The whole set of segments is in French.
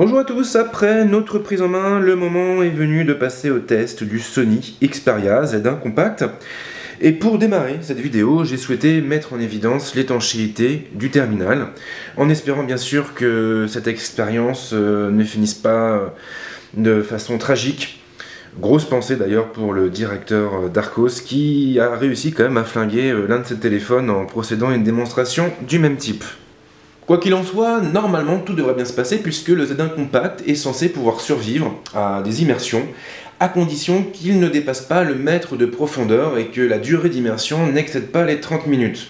Bonjour à tous, après notre prise en main, le moment est venu de passer au test du Sony Xperia Z1 Compact. Et pour démarrer cette vidéo, j'ai souhaité mettre en évidence l'étanchéité du terminal, en espérant bien sûr que cette expérience ne finisse pas de façon tragique. Grosse pensée d'ailleurs pour le directeur d'Arcos qui a réussi quand même à flinguer l'un de ses téléphones en procédant à une démonstration du même type. Quoi qu'il en soit, normalement tout devrait bien se passer puisque le Z1 Compact est censé pouvoir survivre à des immersions à condition qu'il ne dépasse pas le mètre de profondeur et que la durée d'immersion n'excède pas les 30 minutes.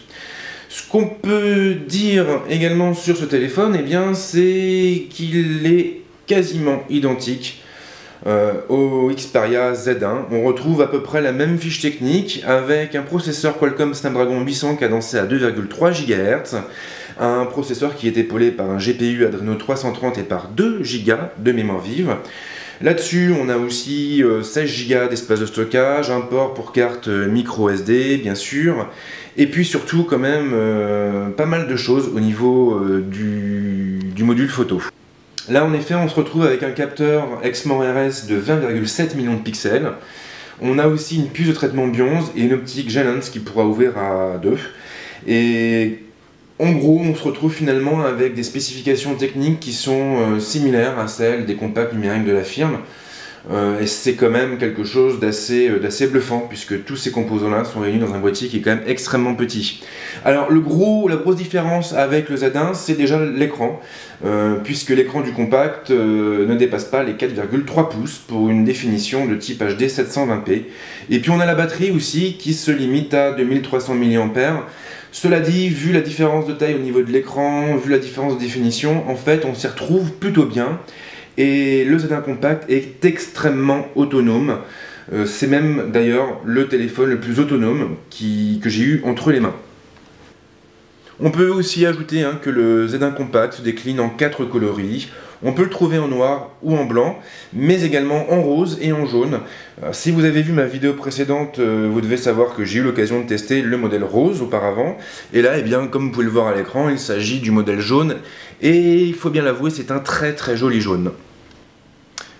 Ce qu'on peut dire également sur ce téléphone, eh bien, c'est qu'il est quasiment identique au Xperia Z1. On retrouve à peu près la même fiche technique avec un processeur Qualcomm Snapdragon 800 cadencé à 2,3 GHz, un processeur qui est épaulé par un GPU Adreno 330 et par 2 Go de mémoire vive. Là-dessus, on a aussi 16 Go d'espace de stockage, un port pour carte micro SD, bien sûr, et puis surtout quand même pas mal de choses au niveau du module photo. Là, en effet, on se retrouve avec un capteur Exmor RS de 20,7 millions de pixels. On a aussi une puce de traitement Bionz et une optique Gen-Lens qui pourra ouvrir à 2. Et en gros, on se retrouve finalement avec des spécifications techniques qui sont similaires à celles des compacts numériques de la firme. Et c'est quand même quelque chose d'assez bluffant, puisque tous ces composants-là sont réunis dans un boîtier qui est quand même extrêmement petit. Alors la grosse différence avec le Z1, c'est déjà l'écran, puisque l'écran du compact ne dépasse pas les 4,3 pouces pour une définition de type HD 720p. Et puis on a la batterie aussi qui se limite à 2300 mAh. Cela dit, vu la différence de taille au niveau de l'écran, vu la différence de définition, en fait on s'y retrouve plutôt bien. Et le Z1 Compact est extrêmement autonome. C'est même d'ailleurs le téléphone le plus autonome que j'ai eu entre les mains. On peut aussi ajouter que le Z1 Compact se décline en 4 coloris. On peut le trouver en noir ou en blanc, mais également en rose et en jaune. Si vous avez vu ma vidéo précédente, vous devez savoir que j'ai eu l'occasion de tester le modèle rose auparavant. Et là, eh bien, comme vous pouvez le voir à l'écran, il s'agit du modèle jaune. Et il faut bien l'avouer, c'est un très très joli jaune.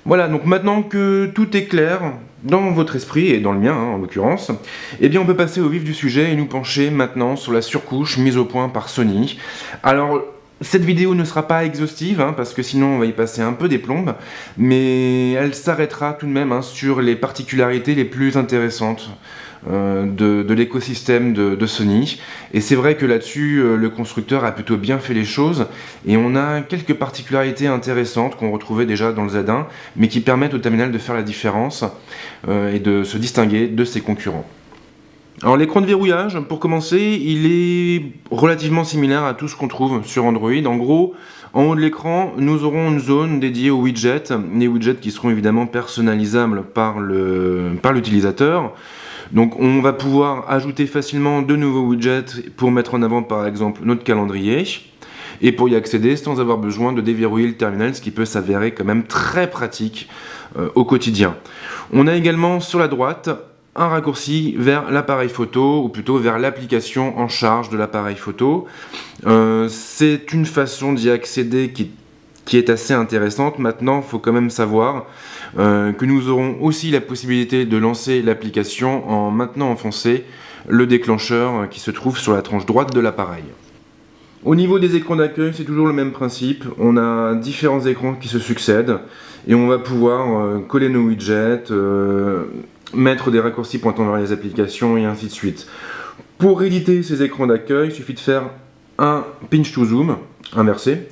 Voilà, donc maintenant que tout est clair dans votre esprit, et dans le mien en l'occurrence, eh bien on peut passer au vif du sujet et nous pencher maintenant sur la surcouche mise au point par Sony. Alors, cette vidéo ne sera pas exhaustive, parce que sinon on va y passer un peu des plombes, mais elle s'arrêtera tout de même sur les particularités les plus intéressantes de l'écosystème de Sony. Et c'est vrai que là-dessus, le constructeur a plutôt bien fait les choses, et on a quelques particularités intéressantes qu'on retrouvait déjà dans le Z1, mais qui permettent au terminal de faire la différence et de se distinguer de ses concurrents. Alors l'écran de verrouillage, pour commencer, il est relativement similaire à tout ce qu'on trouve sur Android. En gros, en haut de l'écran, nous aurons une zone dédiée aux widgets, les widgets qui seront évidemment personnalisables par l'utilisateur. Donc on va pouvoir ajouter facilement de nouveaux widgets pour mettre en avant par exemple notre calendrier, et pour y accéder sans avoir besoin de déverrouiller le terminal, ce qui peut s'avérer quand même très pratique au quotidien. On a également sur la droite un raccourci vers l'appareil photo, ou plutôt vers l'application en charge de l'appareil photo. C'est une façon d'y accéder qui est assez intéressante. Maintenant, il faut quand même savoir que nous aurons aussi la possibilité de lancer l'application en maintenant enfoncé le déclencheur qui se trouve sur la tranche droite de l'appareil. Au niveau des écrans d'accueil, c'est toujours le même principe. On a différents écrans qui se succèdent et on va pouvoir coller nos widgets, mettre des raccourcis pointant vers les applications et ainsi de suite. Pour éditer ces écrans d'accueil, il suffit de faire un pinch to zoom inversé.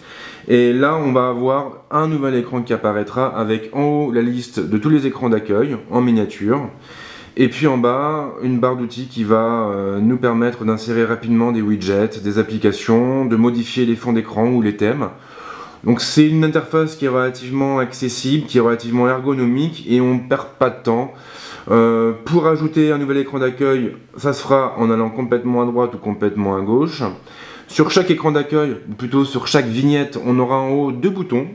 Et là, on va avoir un nouvel écran qui apparaîtra avec en haut la liste de tous les écrans d'accueil en miniature. Et puis en bas, une barre d'outils qui va nous permettre d'insérer rapidement des widgets, des applications, de modifier les fonds d'écran ou les thèmes. Donc c'est une interface qui est relativement accessible, qui est relativement ergonomique et on ne perd pas de temps. Pour ajouter un nouvel écran d'accueil, ça se fera en allant complètement à droite ou complètement à gauche. Sur chaque écran d'accueil, ou plutôt sur chaque vignette, on aura en haut deux boutons.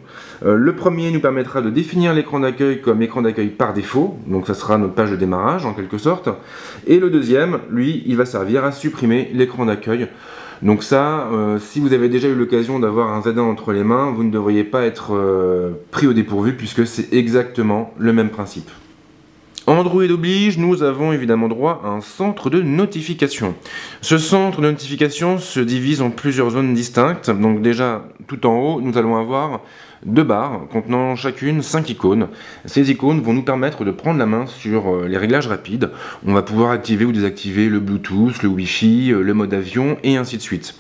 Le premier nous permettra de définir l'écran d'accueil comme écran d'accueil par défaut, donc ça sera notre page de démarrage en quelque sorte. Et le deuxième, lui, il va servir à supprimer l'écran d'accueil Donc ça, si vous avez déjà eu l'occasion d'avoir un Z1 entre les mains, vous ne devriez pas être pris au dépourvu puisque c'est exactement le même principe. Android oblige, nous avons évidemment droit à un centre de notification. Ce centre de notification se divise en plusieurs zones distinctes. Donc déjà, tout en haut, nous allons avoir 2 barres contenant chacune 5 icônes. Ces icônes vont nous permettre de prendre la main sur les réglages rapides. On va pouvoir activer ou désactiver le Bluetooth, le Wi-Fi, le mode avion et ainsi de suite.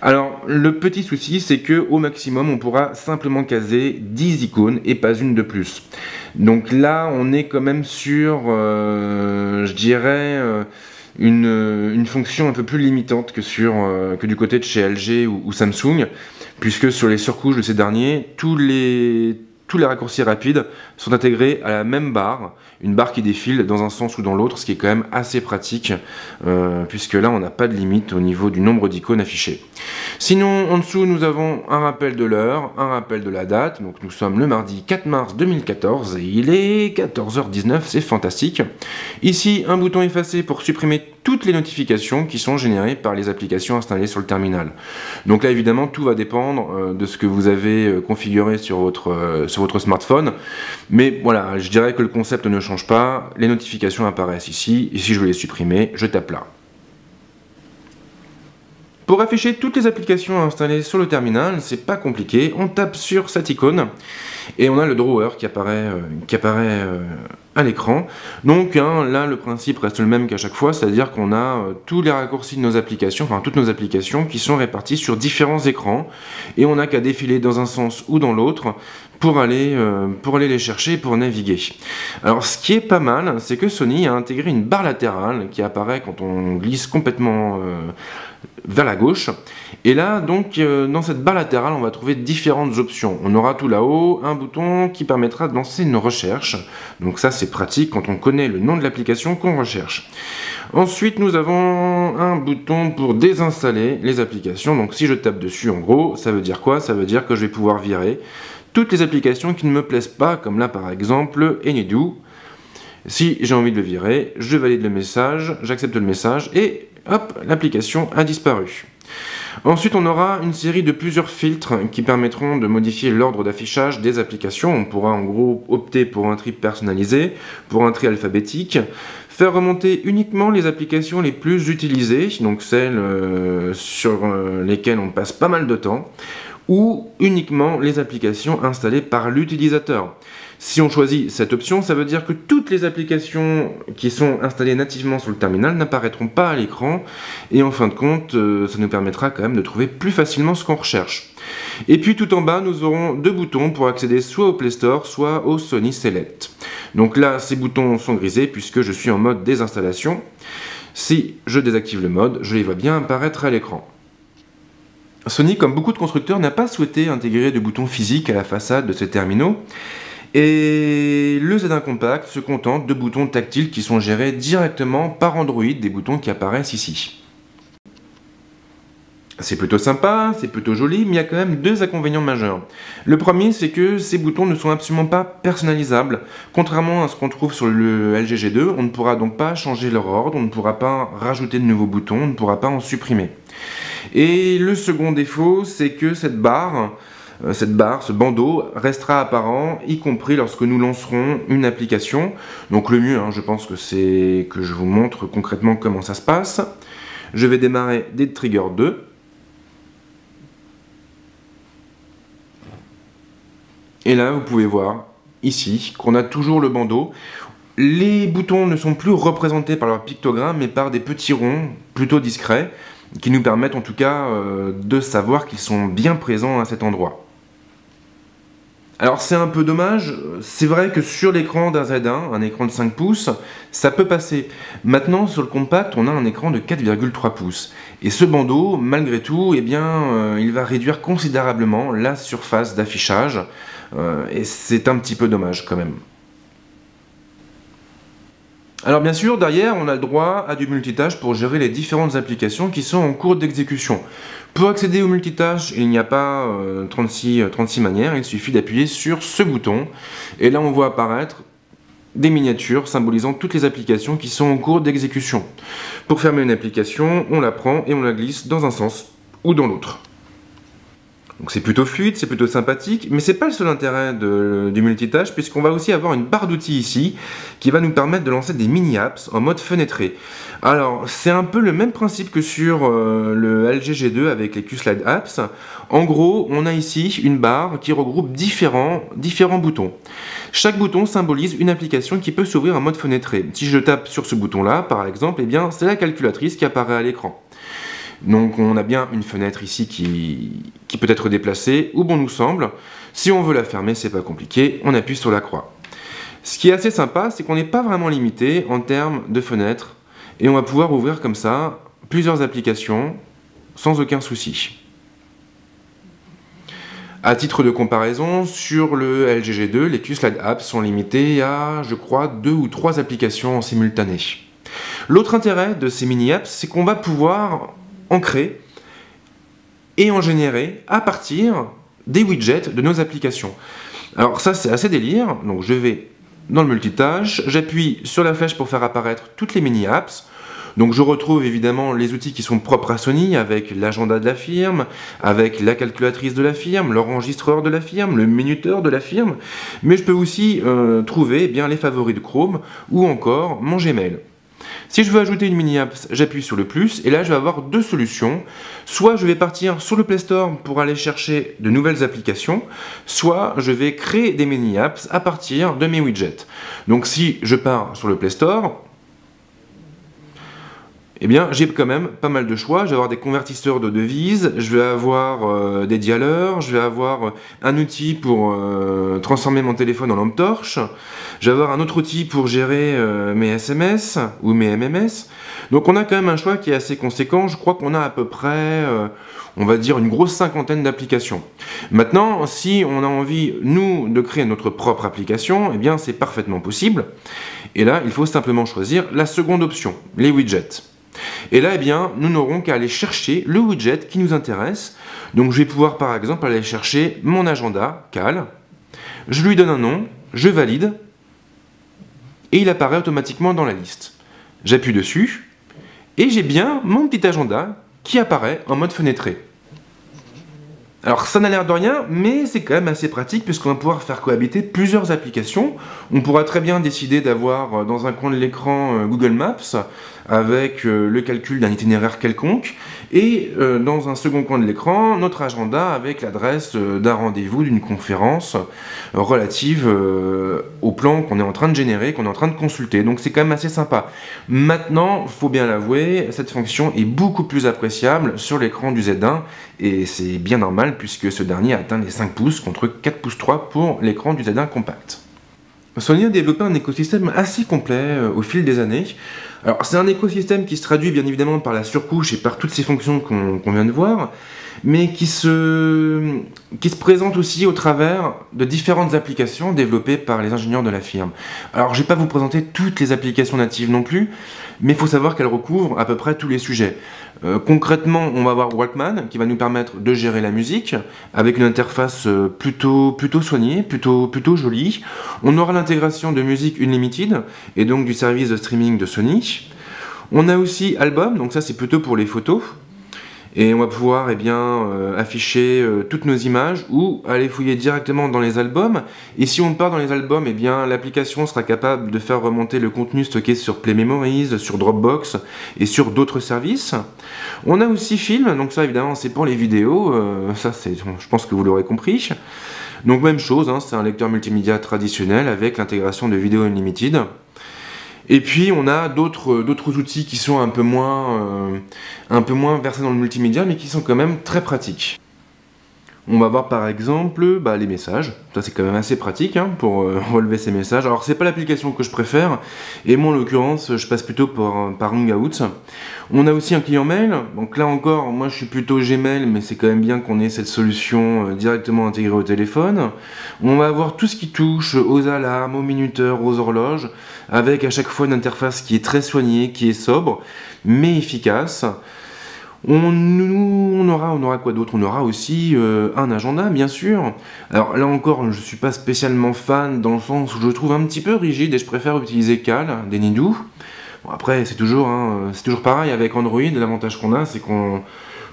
Alors, le petit souci, c'est que au maximum, on pourra simplement caser 10 icônes et pas une de plus. Donc là, on est quand même sur, je dirais, une fonction un peu plus limitante que du côté de chez LG ou Samsung, puisque sur les surcouches de ces derniers, tous les raccourcis rapides sont intégrés à la même barre, une barre qui défile dans un sens ou dans l'autre, ce qui est quand même assez pratique, puisque là on n'a pas de limite au niveau du nombre d'icônes affichées. Sinon, en dessous, nous avons un rappel de l'heure, un rappel de la date, donc nous sommes le mardi 4 mars 2014, et il est 14h19, c'est fantastique. Ici, un bouton effacé pour supprimer toutes les notifications qui sont générées par les applications installées sur le terminal. Donc là, évidemment, tout va dépendre de ce que vous avez configuré sur votre smartphone. Mais voilà, je dirais que le concept ne change pas. Les notifications apparaissent ici. Et si je veux les supprimer, je tape là. Pour afficher toutes les applications installées sur le terminal, c'est pas compliqué. On tape sur cette icône et on a le drawer qui apparaît à l'écran. Donc là, le principe reste le même qu'à chaque fois, c'est-à-dire qu'on a tous les raccourcis de nos applications, enfin toutes nos applications qui sont répartis sur différents écrans et on n'a qu'à défiler dans un sens ou dans l'autre pour aller les chercher, pour naviguer. Alors ce qui est pas mal, c'est que Sony a intégré une barre latérale qui apparaît quand on glisse complètement vers la gauche. Et là, donc, dans cette barre latérale, on va trouver différentes options. On aura tout là-haut un bouton qui permettra de lancer une recherche. Donc ça, c'est pratique quand on connaît le nom de l'application qu'on recherche. Ensuite, nous avons un bouton pour désinstaller les applications. Donc si je tape dessus, en gros, ça veut dire quoi? Ça veut dire que je vais pouvoir virer toutes les applications qui ne me plaisent pas, comme là, par exemple, Anydo. Si j'ai envie de le virer, je valide le message, j'accepte le message et hop, l'application a disparu. Ensuite, on aura une série de plusieurs filtres qui permettront de modifier l'ordre d'affichage des applications. On pourra en gros opter pour un tri personnalisé, pour un tri alphabétique, faire remonter uniquement les applications les plus utilisées, donc celles sur lesquelles on passe pas mal de temps, ou uniquement les applications installées par l'utilisateur. Si on choisit cette option, ça veut dire que toutes les applications qui sont installées nativement sur le terminal n'apparaîtront pas à l'écran et en fin de compte, ça nous permettra quand même de trouver plus facilement ce qu'on recherche. Et puis tout en bas, nous aurons 2 boutons pour accéder soit au Play Store, soit au Sony Select. Donc là, ces boutons sont grisés puisque je suis en mode désinstallation. Si je désactive le mode, je les vois bien apparaître à l'écran. Sony, comme beaucoup de constructeurs, n'a pas souhaité intégrer de boutons physiques à la façade de ces terminaux. Et le Z1 Compact se contente de boutons tactiles qui sont gérés directement par Android, des boutons qui apparaissent ici. C'est plutôt sympa, c'est plutôt joli, mais il y a quand même 2 inconvénients majeurs. Le premier, c'est que ces boutons ne sont absolument pas personnalisables. Contrairement à ce qu'on trouve sur le LG G2, on ne pourra donc pas changer leur ordre, on ne pourra pas rajouter de nouveaux boutons, on ne pourra pas en supprimer. Et le second défaut, c'est que cette barre, ce bandeau, restera apparent, y compris lorsque nous lancerons une application. Donc le mieux, je pense que c'est que je vous montre concrètement comment ça se passe. Je vais démarrer Dead Trigger 2. Et là, vous pouvez voir, ici, qu'on a toujours le bandeau. Les boutons ne sont plus représentés par leur pictogramme, mais par des petits ronds plutôt discrets, qui nous permettent en tout cas de savoir qu'ils sont bien présents à cet endroit. Alors c'est un peu dommage, c'est vrai que sur l'écran d'un Z1, un écran de 5 pouces, ça peut passer. Maintenant sur le compact, on a un écran de 4,3 pouces. Et ce bandeau, malgré tout, eh bien, il va réduire considérablement la surface d'affichage. Et c'est un petit peu dommage quand même. Alors bien sûr, derrière, on a le droit à du multitâche pour gérer les différentes applications qui sont en cours d'exécution. Pour accéder au multitâche, il n'y a pas 36 manières, il suffit d'appuyer sur ce bouton. Et là, on voit apparaître des miniatures symbolisant toutes les applications qui sont en cours d'exécution. Pour fermer une application, on la prend et on la glisse dans un sens. ou dans l'autre. Donc c'est plutôt fluide, c'est plutôt sympathique, mais c'est pas le seul intérêt du multitâche, puisqu'on va aussi avoir une barre d'outils ici, qui va nous permettre de lancer des mini-apps en mode fenêtré. Alors, c'est un peu le même principe que sur le LG G2 avec les Q-Slide Apps. En gros, on a ici une barre qui regroupe différents boutons. Chaque bouton symbolise une application qui peut s'ouvrir en mode fenêtré. Si je tape sur ce bouton-là, par exemple, eh bien, c'est la calculatrice qui apparaît à l'écran. Donc on a bien une fenêtre ici qui peut être déplacée où bon nous semble. Si on veut la fermer, c'est pas compliqué, on appuie sur la croix. Ce qui est assez sympa, c'est qu'on n'est pas vraiment limité en termes de fenêtres et on va pouvoir ouvrir comme ça plusieurs applications sans aucun souci. À titre de comparaison, sur le LG G2, les Q-Slide Apps sont limités à, je crois, 2 ou 3 applications en simultané. L'autre intérêt de ces mini-apps, c'est qu'on va pouvoir en créer et en générer à partir des widgets de nos applications. Alors ça c'est assez délire, donc je vais dans le multitâche, j'appuie sur la flèche pour faire apparaître toutes les mini-apps. Donc je retrouve évidemment les outils qui sont propres à Sony, avec l'agenda de la firme, avec la calculatrice de la firme, l'enregistreur de la firme, le minuteur de la firme, mais je peux aussi trouver bien les favoris de Chrome ou encore mon Gmail. Si je veux ajouter une mini-app, j'appuie sur le plus, et là je vais avoir deux solutions. Soit je vais partir sur le Play Store pour aller chercher de nouvelles applications, soit je vais créer des mini-apps à partir de mes widgets. Donc si je pars sur le Play Store, eh bien, j'ai quand même pas mal de choix. Je vais avoir des convertisseurs de devises, je vais avoir des dialers, je vais avoir un outil pour transformer mon téléphone en lampe torche, je vais avoir un autre outil pour gérer mes SMS ou mes MMS. Donc on a quand même un choix qui est assez conséquent. Je crois qu'on a à peu près, on va dire, une grosse cinquantaine d'applications. Maintenant, si on a envie, nous, de créer notre propre application, eh bien, c'est parfaitement possible. Et là, il faut simplement choisir la seconde option, les widgets. Et là, eh bien, nous n'aurons qu'à aller chercher le widget qui nous intéresse. Donc, je vais pouvoir, par exemple, aller chercher mon agenda, Cal. Je lui donne un nom, je valide, et il apparaît automatiquement dans la liste. J'appuie dessus, et j'ai bien mon petit agenda qui apparaît en mode fenêtré. Alors ça n'a l'air de rien, mais c'est quand même assez pratique puisqu'on va pouvoir faire cohabiter plusieurs applications. On pourra très bien décider d'avoir dans un coin de l'écran Google Maps avec le calcul d'un itinéraire quelconque et dans un second coin de l'écran notre agenda avec l'adresse d'un rendez-vous, d'une conférence relative au plan qu'on est en train de générer, qu'on est en train de consulter. Donc c'est quand même assez sympa. Maintenant, il faut bien l'avouer, cette fonction est beaucoup plus appréciable sur l'écran du Z1 et c'est bien normal puisque ce dernier atteint les 5 pouces contre 4 pouces 3 pour l'écran du Z1 compact. Sony a développé un écosystème assez complet au fil des années. Alors c'est un écosystème qui se traduit bien évidemment par la surcouche et par toutes ces fonctions qu'on vient de voir, mais qui se présente aussi au travers de différentes applications développées par les ingénieurs de la firme. Alors je ne vais pas vous présenter toutes les applications natives non plus, mais il faut savoir qu'elles recouvrent à peu près tous les sujets. Concrètement, on va avoir Walkman qui va nous permettre de gérer la musique avec une interface plutôt soignée, plutôt jolie. On aura l'intégration de musique Unlimited et donc du service de streaming de Sony. On a aussi Album, donc ça c'est plutôt pour les photos. Et on va pouvoir afficher toutes nos images ou aller fouiller directement dans les albums. Et si on part dans les albums, eh bien l'application sera capable de faire remonter le contenu stocké sur Play Memories, sur Dropbox et sur d'autres services. On a aussi Film, donc ça évidemment c'est pour les vidéos, je pense que vous l'aurez compris. Donc même chose, hein, c'est un lecteur multimédia traditionnel avec l'intégration de vidéo Unlimited. Et puis on a d'autres outils qui sont un peu moins versés dans le multimédia, mais qui sont quand même très pratiques. On va voir par exemple les messages. Ça c'est quand même assez pratique hein, pour relever ces messages. Alors c'est pas l'application que je préfère, et moi en l'occurrence je passe plutôt par Hangouts. On a aussi un client mail, donc là encore moi je suis plutôt Gmail, mais c'est quand même bien qu'on ait cette solution directement intégrée au téléphone. On va avoir tout ce qui touche aux alarmes, aux minuteurs, aux horloges, avec à chaque fois une interface qui est très soignée, qui est sobre, mais efficace. On aura quoi d'autre? On aura aussi un agenda, bien sûr. Alors là encore, je ne suis pas spécialement fan dans le sens où je le trouve un petit peu rigide et je préfère utiliser Cal, d'Enidou. Bon, après, c'est toujours pareil avec Android. L'avantage qu'on a, c'est qu'on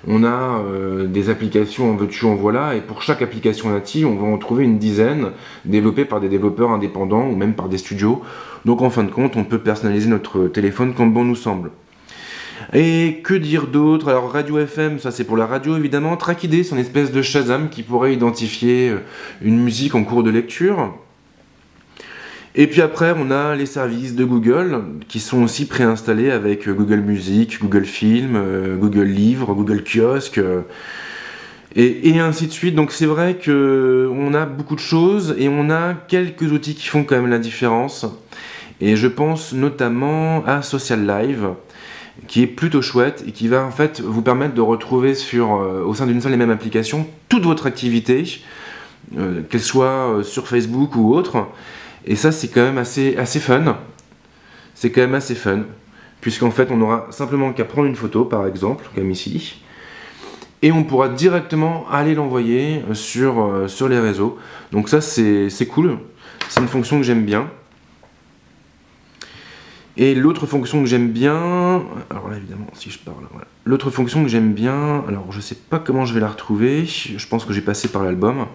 On a des applications en veux-tu, en voilà, et pour chaque application native, on va en trouver une dizaine, développées par des développeurs indépendants ou même par des studios. Donc en fin de compte, on peut personnaliser notre téléphone comme bon nous semble. Et que dire d'autre? Alors Radio FM, ça c'est pour la radio évidemment. Trackid, c'est une espèce de Shazam qui pourrait identifier une musique en cours de lecture. Et puis après, on a les services de Google qui sont aussi préinstallés avec Google Music, Google Film, Google Livres, Google Kiosque, et ainsi de suite. Donc c'est vrai qu'on a beaucoup de choses et on a quelques outils qui font quand même la différence. Et je pense notamment à Social Live, qui est plutôt chouette et qui va en fait vous permettre de retrouver au sein d'une seule et même application toute votre activité, qu'elle soit sur Facebook ou autre. Et ça, c'est quand même assez fun. C'est quand même assez fun. Puisqu'en fait, on aura simplement qu'à prendre une photo, par exemple, comme ici. Et on pourra directement aller l'envoyer sur les réseaux. Donc ça, c'est cool. C'est une fonction que j'aime bien. Et l'autre fonction que j'aime bien... Alors là, évidemment, si je parle... Voilà. L'autre fonction que j'aime bien... Alors, je sais pas comment je vais la retrouver. Je pense que j'ai passé par l'album.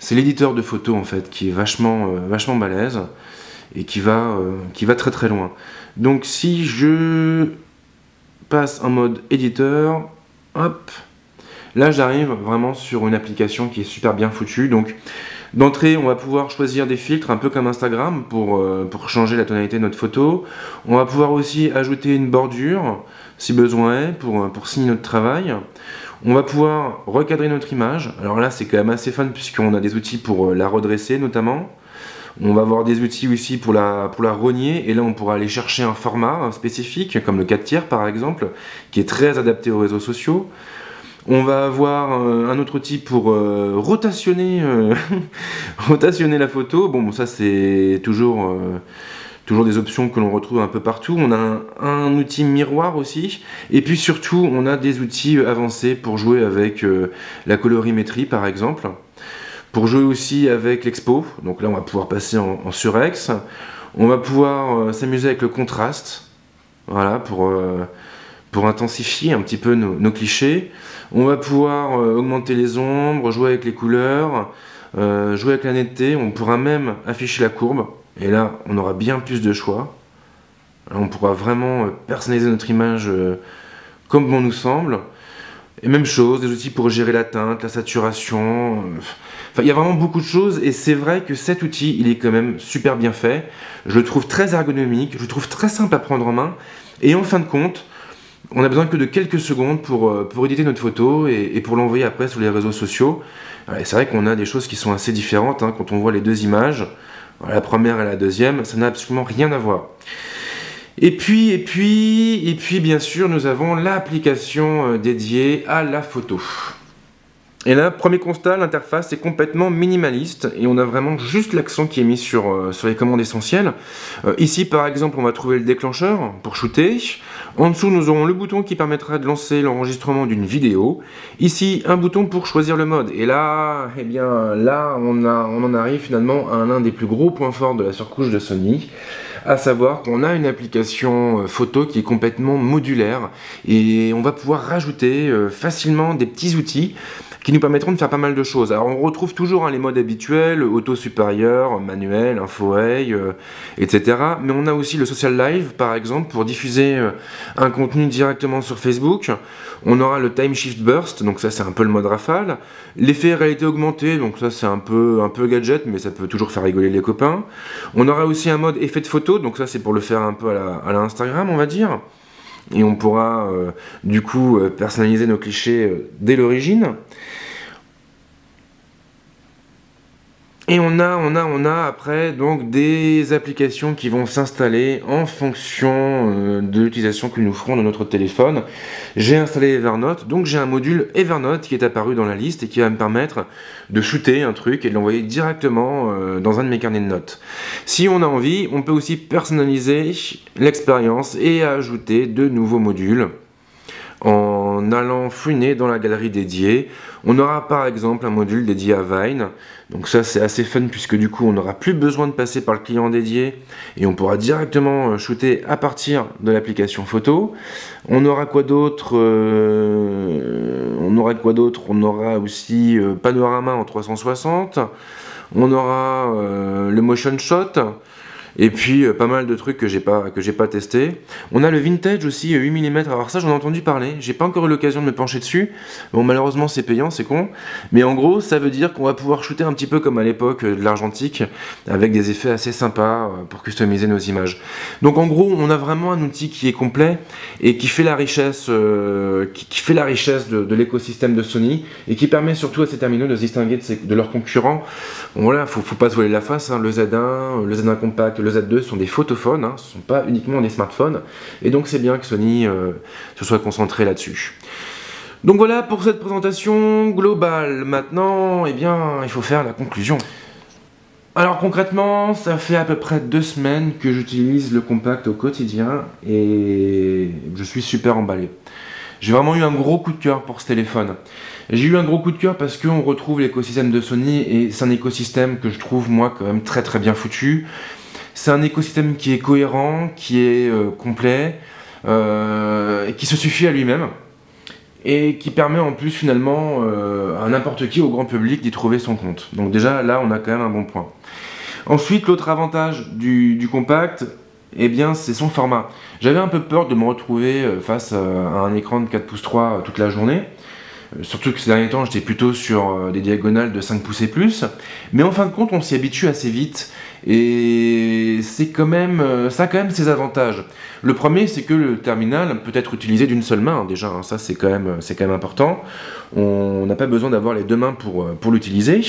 C'est l'éditeur de photos en fait qui est vachement balèze et qui va très très loin. Donc si je passe en mode éditeur, hop, là j'arrive vraiment sur une application qui est super bien foutue. Donc d'entrée, on va pouvoir choisir des filtres un peu comme Instagram pour changer la tonalité de notre photo. On va pouvoir aussi ajouter une bordure si besoin est pour signer notre travail. On va pouvoir recadrer notre image. Alors là, c'est quand même assez fun puisqu'on a des outils pour la redresser notamment. On va avoir des outils aussi pour la rogner. Et là, on pourra aller chercher un format spécifique, comme le 4 tiers par exemple, qui est très adapté aux réseaux sociaux. On va avoir un autre outil pour rotationner la photo. Bon, ça c'est toujours des options que l'on retrouve un peu partout. On a un outil miroir aussi. Et puis surtout, on a des outils avancés pour jouer avec la colorimétrie par exemple. Pour jouer aussi avec l'expo. Donc là, on va pouvoir passer en surex. On va pouvoir s'amuser avec le contraste. Voilà, pour intensifier un petit peu nos clichés. On va pouvoir augmenter les ombres, jouer avec les couleurs, jouer avec la netteté. On pourra même afficher la courbe. Et là, on aura bien plus de choix. Alors, on pourra vraiment personnaliser notre image comme bon nous semble. Et même chose, des outils pour gérer la teinte, la saturation. Enfin, il y a vraiment beaucoup de choses. Et c'est vrai que cet outil, il est quand même super bien fait. Je le trouve très ergonomique. Je le trouve très simple à prendre en main. Et en fin de compte, on n'a besoin que de quelques secondes pour éditer notre photo et pour l'envoyer après sur les réseaux sociaux. C'est vrai qu'on a des choses qui sont assez différentes hein, quand on voit les deux images. La première et la deuxième, ça n'a absolument rien à voir. Et puis, bien sûr, nous avons l'application dédiée à la photo. Et là, premier constat, l'interface est complètement minimaliste et on a vraiment juste l'accent qui est mis sur les commandes essentielles. Ici, par exemple, on va trouver le déclencheur pour shooter. En dessous, nous aurons le bouton qui permettra de lancer l'enregistrement d'une vidéo. Ici, un bouton pour choisir le mode. Et là, eh bien, là, on en arrive finalement à l'un des plus gros points forts de la surcouche de Sony. À savoir qu'on a une application photo qui est complètement modulaire et on va pouvoir rajouter facilement des petits outils qui nous permettront de faire pas mal de choses. Alors on retrouve toujours les modes habituels, auto supérieur, manuel, info-ray, etc. Mais on a aussi le social live par exemple pour diffuser un contenu directement sur Facebook. On aura le time shift burst, donc ça c'est un peu le mode rafale. L'effet réalité augmentée, donc ça c'est un peu gadget, mais ça peut toujours faire rigoler les copains. On aura aussi un mode effet de photo, donc ça c'est pour le faire un peu à la Instagram on va dire. Et on pourra du coup personnaliser nos clichés dès l'origine. Et on a après donc des applications qui vont s'installer en fonction de l'utilisation que nous ferons de notre téléphone. J'ai installé Evernote, donc j'ai un module Evernote qui est apparu dans la liste et qui va me permettre de shooter un truc et de l'envoyer directement dans un de mes carnets de notes. Si on a envie, on peut aussi personnaliser l'expérience et ajouter de nouveaux modules en allant fouiner dans la galerie dédiée. On aura par exemple un module dédié à Vine, donc ça c'est assez fun puisque du coup on n'aura plus besoin de passer par le client dédié et on pourra directement shooter à partir de l'application photo. On aura quoi d'autre? On aura aussi panorama en 360, on aura le motion shot. Et puis pas mal de trucs que j'ai pas testé. On a le vintage aussi 8 mm, alors ça j'en ai entendu parler, j'ai pas encore eu l'occasion de me pencher dessus. Bon malheureusement c'est payant, c'est con. Mais en gros ça veut dire qu'on va pouvoir shooter un petit peu comme à l'époque de l'argentique, avec des effets assez sympas pour customiser nos images. Donc en gros on a vraiment un outil qui est complet et qui fait la richesse, de l'écosystème de Sony, et qui permet surtout à ces terminaux de se distinguer de leurs concurrents. Bon, voilà, faut pas se voiler la face, hein. Le Z1, le Z1 compact, le Z2 sont des photophones, hein, ce ne sont pas uniquement des smartphones, et donc c'est bien que Sony se soit concentré là-dessus. Donc voilà pour cette présentation globale. Maintenant, eh bien, il faut faire la conclusion. Alors concrètement, ça fait à peu près 2 semaines que j'utilise le compact au quotidien, et je suis super emballé. J'ai vraiment eu un gros coup de cœur pour ce téléphone. J'ai eu un gros coup de cœur parce qu'on retrouve l'écosystème de Sony, et c'est un écosystème que je trouve moi quand même très bien foutu. C'est un écosystème qui est cohérent, qui est complet, qui se suffit à lui-même, et qui permet en plus finalement à n'importe qui, au grand public, d'y trouver son compte. Donc déjà là on a quand même un bon point. Ensuite, l'autre avantage du compact, eh bien c'est son format. J'avais un peu peur de me retrouver face à un écran de 4 pouces 3 toute la journée. Surtout que ces derniers temps j'étais plutôt sur des diagonales de 5 pouces et plus, mais en fin de compte on s'y habitue assez vite, et c'est quand même, ça a quand même ses avantages. Le premier, c'est que le terminal peut être utilisé d'une seule main déjà, hein, ça c'est quand même important. On n'a pas besoin d'avoir les deux mains pour l'utiliser.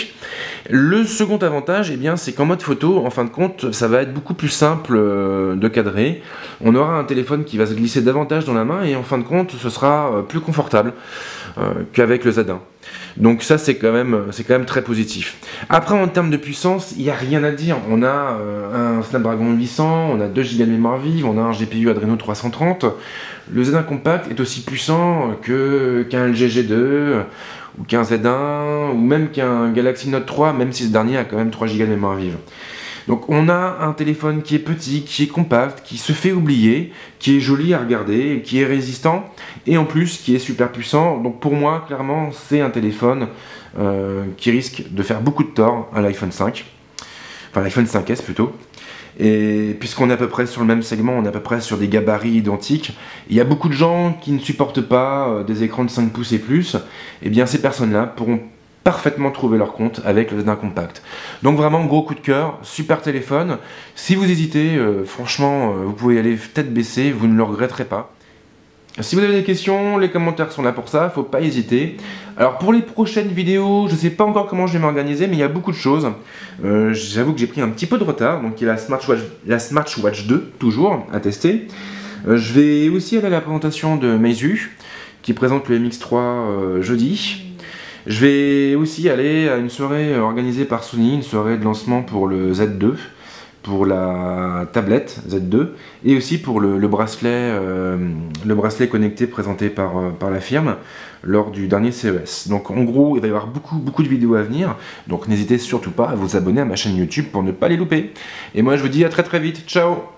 Le second avantage, eh bien, c'est qu'en mode photo, en fin de compte, ça va être beaucoup plus simple de cadrer. On aura un téléphone qui va se glisser davantage dans la main, et en fin de compte, ce sera plus confortable qu'avec le Z1. Donc ça c'est quand même très positif. Après en termes de puissance, il n'y a rien à dire. On a un Snapdragon 800, on a 2 Go de mémoire vive, on a un GPU Adreno 330. Le Z1 compact est aussi puissant qu'un LG G2 ou qu'un Z1 ou même qu'un Galaxy Note 3, même si ce dernier a quand même 3 Go de mémoire vive. Donc on a un téléphone qui est petit, qui est compact, qui se fait oublier, qui est joli à regarder, qui est résistant, et en plus qui est super puissant. Donc pour moi, clairement, c'est un téléphone qui risque de faire beaucoup de tort à l'iPhone 5, enfin l'iPhone 5S plutôt. Et puisqu'on est à peu près sur le même segment, on est à peu près sur des gabarits identiques, il y a beaucoup de gens qui ne supportent pas des écrans de 5 pouces et plus, et bien ces personnes-là pourront parfaitement trouver leur compte avec le Z1 compact. Donc vraiment gros coup de cœur, super téléphone. Si vous hésitez, franchement, vous pouvez y aller tête baissée, vous ne le regretterez pas. Si vous avez des questions, les commentaires sont là pour ça, faut pas hésiter. Alors pour les prochaines vidéos, je sais pas encore comment je vais m'organiser, mais il y a beaucoup de choses. J'avoue que j'ai pris un petit peu de retard, donc il y a la Smartwatch 2, toujours, à tester. Je vais aussi aller à la présentation de Meizu, qui présente le MX3 jeudi. Je vais aussi aller à une soirée organisée par Sony, une soirée de lancement pour le Z2, pour la tablette Z2, et aussi pour le bracelet connecté présenté par la firme lors du dernier CES. Donc en gros, il va y avoir beaucoup de vidéos à venir, donc n'hésitez surtout pas à vous abonner à ma chaîne YouTube pour ne pas les louper. Et moi je vous dis à très vite, ciao!